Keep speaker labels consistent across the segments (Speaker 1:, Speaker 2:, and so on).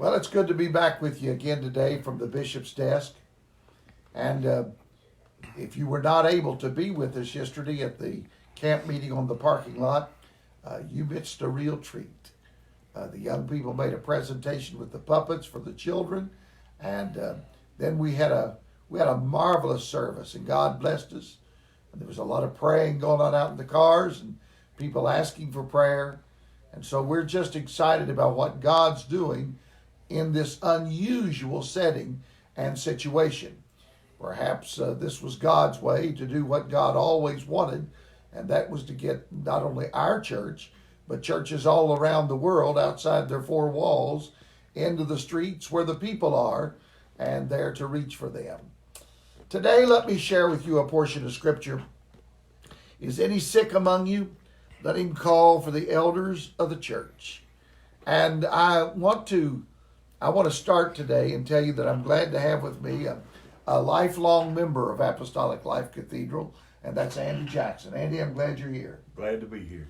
Speaker 1: Well, it's good to be back with you again today from the bishop's desk. And if you were not able to be with us yesterday at the camp meeting on the parking lot, you missed a real treat. The young people made a presentation with the puppets for the children, and then we had a marvelous service, and God blessed us. And there was a lot of praying going on out in the cars, and people asking for prayer. And so we're just excited about what God's doing in this unusual setting and situation. Perhaps this was God's way to do what God always wanted, and that was to get not only our church, but churches all around the world outside their four walls into the streets where the people are, and there to reach for them. Today, let me share with you a portion of Scripture. Is any sick among you? Let him call for the elders of the church. And I want to start today and tell you that I'm glad to have with me a lifelong member of Apostolic Life Cathedral, and that's Andy Jackson. Andy, I'm glad you're here.
Speaker 2: Glad to be here.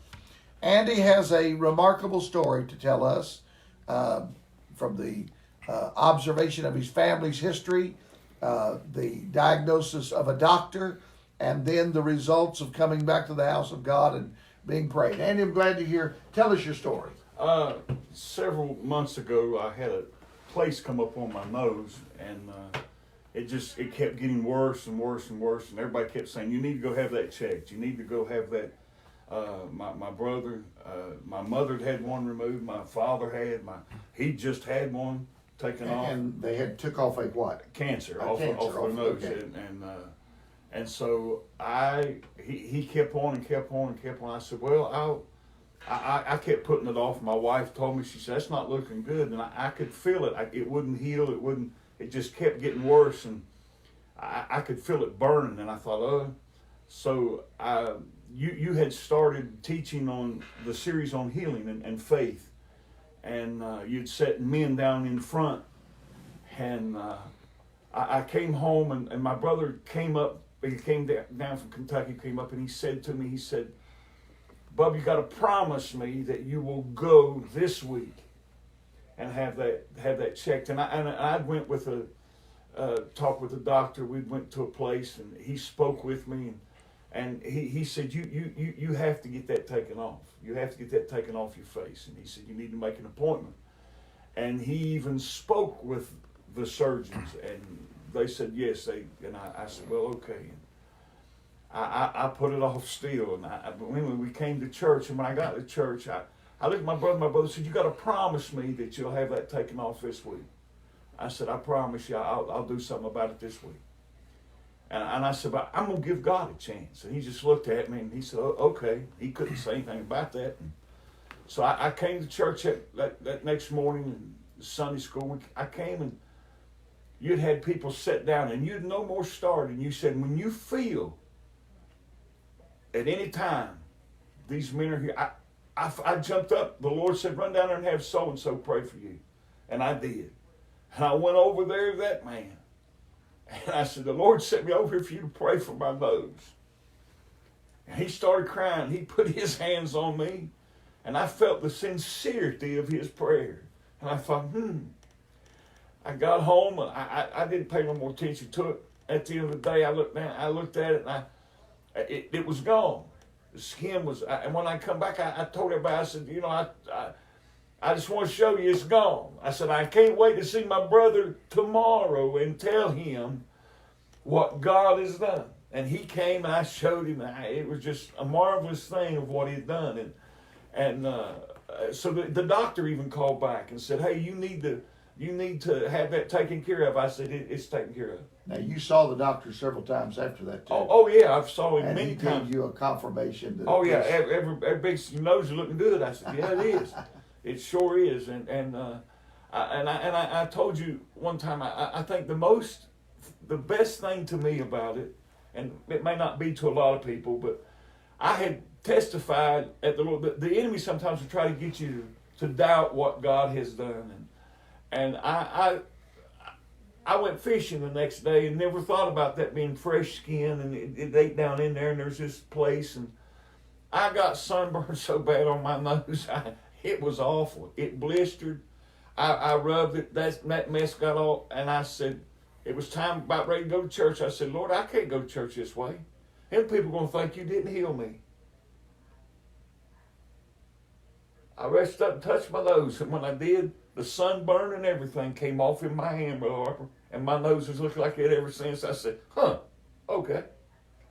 Speaker 1: Andy has a remarkable story to tell us from the observation of his family's history, the diagnosis of a doctor, and then the results of coming back to the house of God and being prayed. Andy, I'm glad to hear. Tell us your story.
Speaker 2: Several months ago, I had a place come up on my nose, and it kept getting worse and worse and worse, and everybody kept saying, you need to go have that checked. You need to go have that. My brother, my mother had one removed. My father he just had one taken off.
Speaker 1: And they had took off a what?
Speaker 2: Cancer off the nose.
Speaker 1: Okay.
Speaker 2: And so he kept on and kept on and kept on. I said, well, I kept putting it off. My wife told me, she said, that's not looking good. And I could feel it. It wouldn't heal. It just kept getting worse. And I could feel it burning. And I thought, so you had started teaching on the series on healing and faith. And you'd set men down in front. And I came home, and my brother came up. He came down from Kentucky, came up, and he said to me, Bub, you got to promise me that you will go this week and have that checked. And I went with talk with the doctor. We went to a place, and he spoke with me, and he said, you have to get that taken off. You have to get that taken off your face. And he said, you need to make an appointment. And he even spoke with the surgeons, and they said yes. And I said, well, okay. And I put it off still. And when we came to church, and when I got to church, I looked at my brother. My brother said, you got to promise me that you'll have that taken off this week. I said, I promise you, I'll do something about it this week. And I said, but I'm going to give God a chance. And he just looked at me, and he said, okay. He couldn't say anything about that. And so I came to church that next morning, in Sunday school. I came, and you'd had people sit down, and you'd no more started. And you said, when you feel at any time these men are here, I jumped up. The Lord said, run down there and have so-and-so pray for you. And I did. And I went over there to that man. And I said, the Lord sent me over here for you to pray for my nose. And he started crying. He put his hands on me. And I felt the sincerity of his prayer. And I thought, I got home, and I didn't pay no more attention to it. At the end of the day, I looked at it, and it was gone. The skin was, and when I come back, I told everybody, I said, I just want to show you it's gone. I said, I can't wait to see my brother tomorrow and tell him what God has done. And he came, and I showed him. It was just a marvelous thing of what he had done. And so the doctor even called back and said, hey, you need to have that taken care of. I said, it's taken care of.
Speaker 1: Now, you saw the doctor several times after that, too.
Speaker 2: Oh yeah, I've saw him many times.
Speaker 1: And he gave you a confirmation. That
Speaker 2: everybody knows you're looking good. I said, yeah, it is. It sure is. And I told you one time, I think the best thing to me about it, and it may not be to a lot of people, but I had testified at the Lord. The enemy sometimes will try to get you to doubt what God has done. And I went fishing the next day and never thought about that being fresh skin, and it ate down in there, and there's this place, and I got sunburned so bad on my nose, it was awful. It blistered. I rubbed it. That mess got all, and I said, it was time about ready to go to church. I said, Lord, I can't go to church this way. And people are going to think you didn't heal me. I reached up and touched my nose, and when I did, the sunburn and everything came off in my hand, Brother Harper, and my nose has looked like it ever since. I said, okay.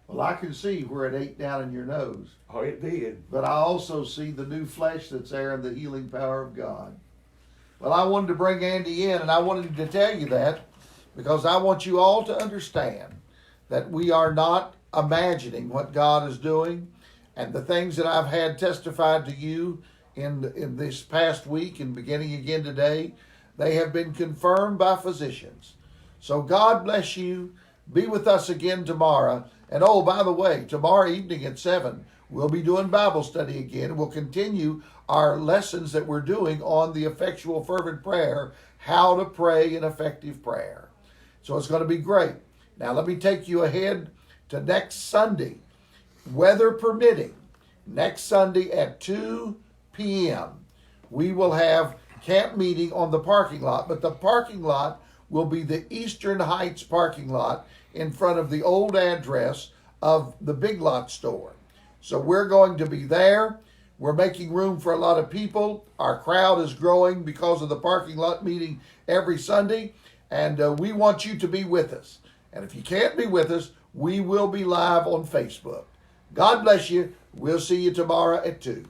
Speaker 1: Well, I can see where it ate down in your nose.
Speaker 2: Oh, it did.
Speaker 1: But I also see the new flesh that's there and the healing power of God. Well, I wanted to bring Andy in, and I wanted to tell you that because I want you all to understand that we are not imagining what God is doing, and the things that I've had testified to you in this past week and beginning again today, they have been confirmed by physicians. So God bless you. Be with us again tomorrow. And oh, by the way, tomorrow evening at 7, we'll be doing Bible study again. We'll continue our lessons that we're doing on the effectual fervent prayer, how to pray an effective prayer. So it's going to be great. Now let me take you ahead to next Sunday, weather permitting. Next Sunday at 2 p.m. we will have camp meeting on the parking lot, but the parking lot will be the Eastern Heights parking lot in front of the old address of the Big Lot store. So we're going to be there. We're making room for a lot of people. Our crowd is growing because of the parking lot meeting every Sunday, and we want you to be with us. And if you can't be with us, we will be live on Facebook. God bless you. We'll see you tomorrow at 2.